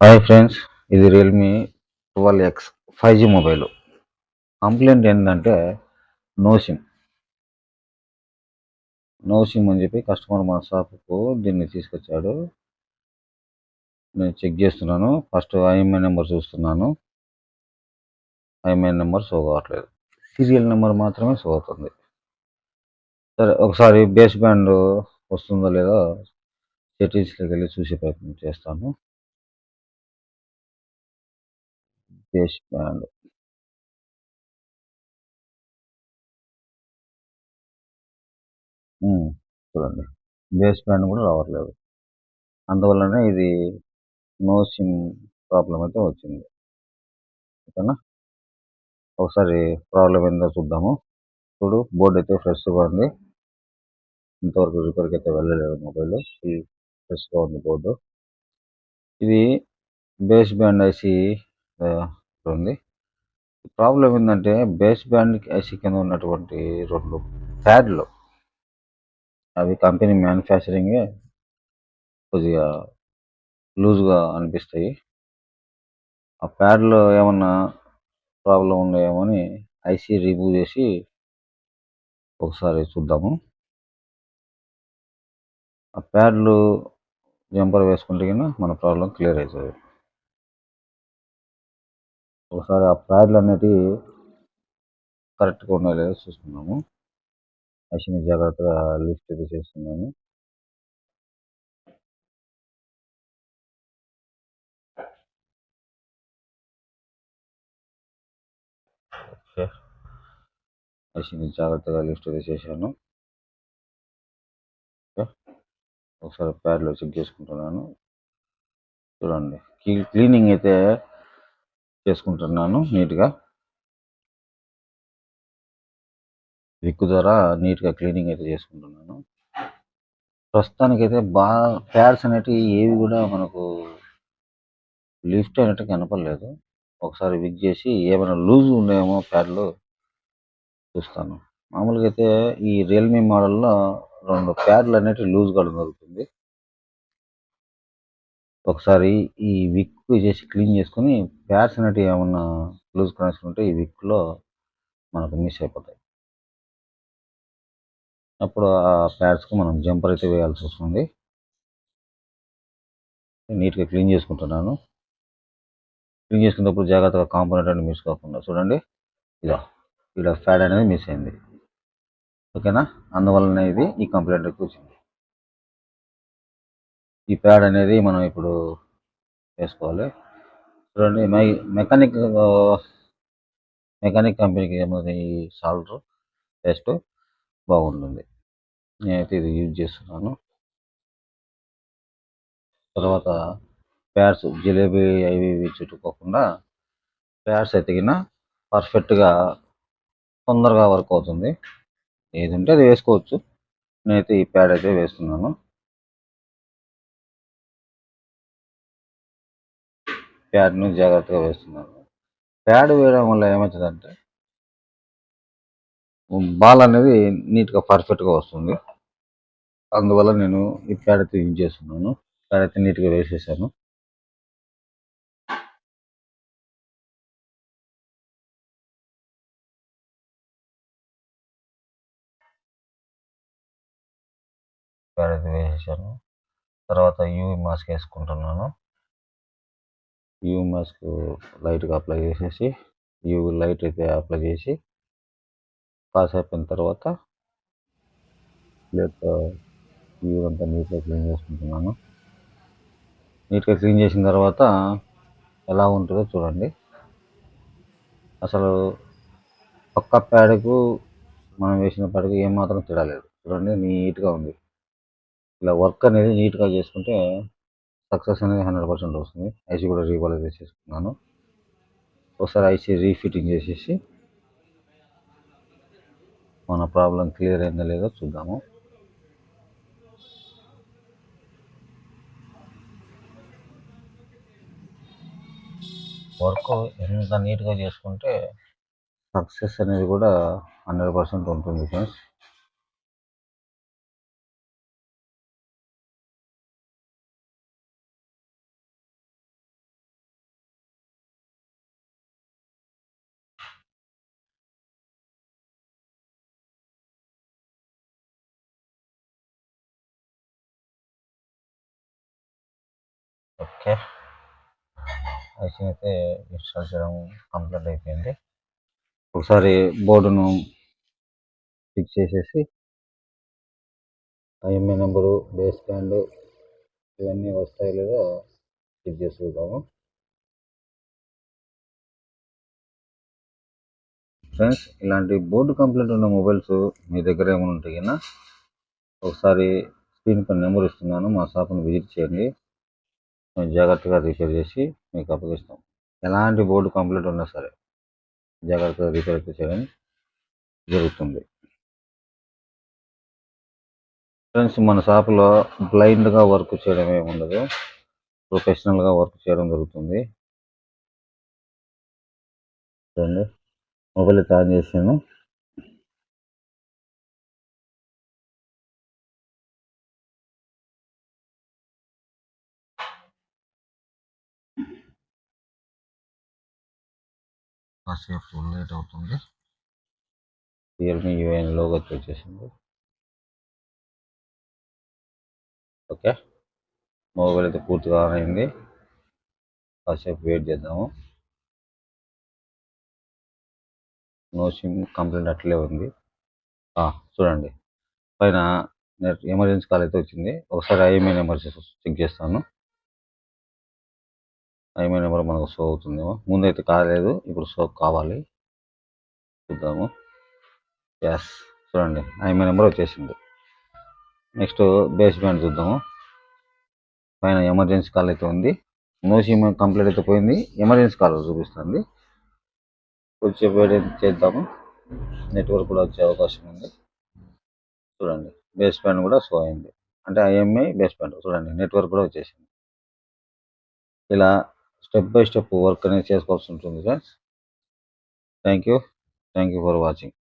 Hi friends, ఇది Realme 12X 5G mobile. Complaint ఏంటంటే no SIM. No SIM అని చెప్పి కస్టమర్ మన షాపుకు దీన్ని తీసుకొచ్చాడు. నేను చెక్ చేస్తున్నాను. ఫస్ట్ ఐఎంఐ నెంబర్ చూస్తున్నాను. ఐఎంఐ నెంబర్ షో కావట్లేదు. సీరియల్ నెంబర్ మాత్రమే షో అవుతుంది. సరే, ఒకసారి బేస్ బ్యాండ్ వస్తుందో లేదో సెట్టింగ్స్‌లోకి వెళ్ళి చూసే ప్రయత్నం చేస్తాను. బేస్ బ్యాండ్ చూడండి. బేస్ బ్యాండ్ కూడా రావట్లేదు. అందువల్లనే ఇది నో సిమ్ ప్రాబ్లమ్ అయితే వచ్చింది. ఓకేనా? ఒకసారి ప్రాబ్లం ఏందో చూద్దాము. చూడు, బోర్డ్ అయితే ఫ్రెష్‌గా ఉంది. ఇంతవరకు రిపేర్‌కి అయితే వెళ్ళలేదు మొబైలు. ఫుల్ ఫ్రెష్‌గా ఉంది బోర్డు. ఇది బేస్ బ్యాండ్ ఐసీ ఉంది. ప్రాబ్లం ఏందంటే బేస్ బ్యాండ్ ఐసీ కింద ఉన్నటువంటి 2 ప్యాడ్లు, అవి కంపెనీ మ్యానుఫ్యాక్చరింగే కొద్దిగా లూజ్‌గా అనిపిస్తాయి. ఆ ప్యాడ్‌లో ఏమన్నా ప్రాబ్లమ్ ఉన్నాయేమో అని ఐసీ రిమూవ్ చేసి ఒకసారి చూద్దాము. ఆ ప్యాడ్లు జంపర్ వేసుకుంటే గిన మన ప్రాబ్లమ్ క్లియర్ అయితది. ఒకసారి ఆ ప్యాడ్లు అనేటివి కరెక్ట్‌గా ఉన్నాయో లేదో చూసుకుందాము. ఐసీని జాగ్రత్తగా లిఫ్ట్ అయితే చేస్తున్నాను. ఓకే. ఐసీని జాగ్రత్తగా లిఫ్ట్ అయితే చేశాను. ఓకే. ఒకసారి ప్యాడ్లో చెక్ చేసుకుంటున్నాను. చూడండి, క్లీనింగ్ అయితే చేసుకుంటున్నాను నీట్‌గా. విక్ ద్వారా నీట్‌గా క్లీనింగ్ అయితే చేసుకుంటున్నాను. ప్రస్తుతానికైతే ప్యాడ్స్ అనేటివి ఏవి కూడా మనకు లిఫ్ట్ అయినట్టు కనపడలేదు. ఒకసారి విక్ చేసి ఏమైనా లూజ్ ఉన్నాయేమో ప్యాడ్లు చూస్తాను. మామూలుగా అయితే ఈ రియల్‌మీ మోడల్‌లో 2 ప్యాడ్లు అనేటివి లూజ్‌గా దొరుకుతుంది. ఒకసారి ఈ విక్ చేసి క్లీన్ చేసుకొని ప్యాడ్స్ అనేటివి ఏమన్నా లూజ్ కనెక్షన్ ఉంటే ఈ విక్‌లో మనకు మిస్ అయిపోతాయి. అప్పుడు ఆ ప్యాడ్స్‌కి మనం జంపర్ అయితే వేయాల్సి వస్తుంది. నీట్‌గా క్లీన్ చేసుకుంటున్నాను. క్లీన్ చేసుకునేటప్పుడు జాగ్రత్తగా కాంపోనెంట్ అనేది మిస్ కాకుండా చూడండి. ఇదా ఈడ ప్యాడ్ అనేది మిస్ అయింది. ఓకేనా? అందువలన ఇది ఈ కంప్లైంట్ వచ్చింది. ఈ ప్యాడ్ అనేది మనం ఇప్పుడు వేసుకోవాలి. చూడండి, మెకానిక్ మెకానిక్ కంపెనీకి ఏమది సాల్డర్ పేస్ట్ బాగుంటుంది. నేనైతే ఇది యూజ్ చేస్తున్నాను. తర్వాత ప్యాడ్స్ జిలేబీ అవి ఇవి చుట్టుకోకుండా ప్యాడ్స్ ఎతికిన పర్ఫెక్ట్గా తొందరగా వర్క్ అవుతుంది. ఏది ఉంటే అది వేసుకోవచ్చు. నేనైతే ఈ ప్యాడ్ అయితే వేస్తున్నాను. ప్యాడ్‌ని జాగ్రత్తగా వేస్తున్నాను. ప్యాడ్ వేయడం వల్ల ఏమవుతుందంటే బాల్ అనేది నీట్‌గా పర్ఫెక్ట్‌గా వస్తుంది. అందువల్ల నేను ఈ ప్యాడ్ అయితే యూజ్ చేస్తున్నాను. ప్యాడ్ అయితే నీట్‌గా వేసేసాను. ప్యాడ్ అయితే వేసేసాను. తర్వాత యూవీ మాస్క్ వేసుకుంటున్నాను. యూవీ మాస్క్ లైట్‌గా అప్లై చేసేసి యూవీ లైట్ అయితే అప్లై చేసి కాసేపయిన తర్వాత ప్లేట్‌తో యూవీ అంతా నీట్‌గా క్లీన్ చేసుకుంటున్నాను. నీట్‌గా క్లీన్ చేసిన తర్వాత ఎలా ఉంటుందో చూడండి. అసలు పక్క ప్యాడ్‌కు మనం వేసిన ప్యాడ్‌కి ఏమాత్రం తేడా లేదు. చూడండి, నీట్‌గా ఉంది. ఇలా వర్క్ అనేది నీట్‌గా చేసుకుంటే సక్సెస్ అనేది 100% వస్తుంది. ఐసీ కూడా రీబాలైజ్ చేసుకున్నాను. ఒకసారి ఐసీ రీఫిట్టింగ్ చేసేసి మన ప్రాబ్లం క్లియర్ అయిందో లేదో చూద్దాము. వర్క్ ఎంత నీట్‌గా చేసుకుంటే సక్సెస్ అనేది కూడా 100% ఉంటుంది ఫ్రెండ్స్. ఓకే. అయితే ఇన్‌స్టాల్ చేయడం కంప్లీట్ అయిపోయింది. ఒకసారి బోర్డును ఫిక్స్ చేసేసి ఐఎంఈ నెంబరు, బేస్ బ్యాండ్ ఇవన్నీ వస్తాయో లేదో చెక్ చేసి చూద్దాము. ఫ్రెండ్స్, ఇలాంటి బోర్డు కంప్లైంట్ ఉన్న మొబైల్స్ మీ దగ్గర ఏమైనా ఉంటే కన్నా ఒకసారి స్క్రీన్ పైన నెంబర్ ఇస్తున్నాను, మా షాప్ని విజిట్ చేయండి. మేము జాగ్రత్తగా రిపేర్ చేసి మీకు అప్పగిస్తాం. ఎలాంటి బోర్డు కంప్లైంట్ ఉన్నా సరే జాగ్రత్తగా రిపేర్ చేయడం జరుగుతుంది. ఫ్రెండ్స్, మన షాప్లో బ్లైండ్గా వర్క్ చేయడం ఏమి ఉండదు, ప్రొఫెషనల్గా వర్క్ చేయడం జరుగుతుంది. చూడండి, మొబైల్ అయితే ఆన్ చేసాను. కాసేపు లేట్ అవుతుంది. రియల్మీ యూఐఎన్ లోగో వచ్చేసింది. ఓకే, మొబైల్ అయితే పూర్తిగా ఆన్ అయింది. కాసేపు వెయిట్ చేద్దాము. నో సిమ్ కంప్లైంట్ అట్లే ఉంది. చూడండి, పైన నెట్ ఎమర్జెన్సీ కాల్ అయితే వచ్చింది. ఒకసారి ఐఎంఈ నెంబర్ చెక్ చేస్తాను. ఐఎంఈ నెంబర్ మనకు షో అవుతుందేమో. ముందైతే కాలేదు, ఇప్పుడు షో కావాలి. చూద్దాము. ఎస్, చూడండి, ఐఎంఈ నెంబర్ వచ్చేసింది. నెక్స్ట్ బేస్ బ్యాండ్ చూద్దాము. పైన ఎమర్జెన్సీ కాల్ అయితే ఉంది. నో సిమ్ కంప్లీట్ అయితే పోయింది, ఎమర్జెన్సీ కాల్ చూపిస్తుంది. కొంచెం వెయిట్ చేద్దాము, నెట్వర్క్ కూడా వచ్చే అవకాశం ఉంది. చూడండి, బేస్ బ్యాండ్ కూడా షో అయింది. అంటే ఐఎంఐ బేస్ బ్యాండ్ చూడండి, నెట్వర్క్ కూడా వచ్చేసింది. ఇలా స్టెప్ బై స్టెప్ వర్క్ అనేది చేసుకోవాల్సి ఉంటుంది friends. Thank you for watching.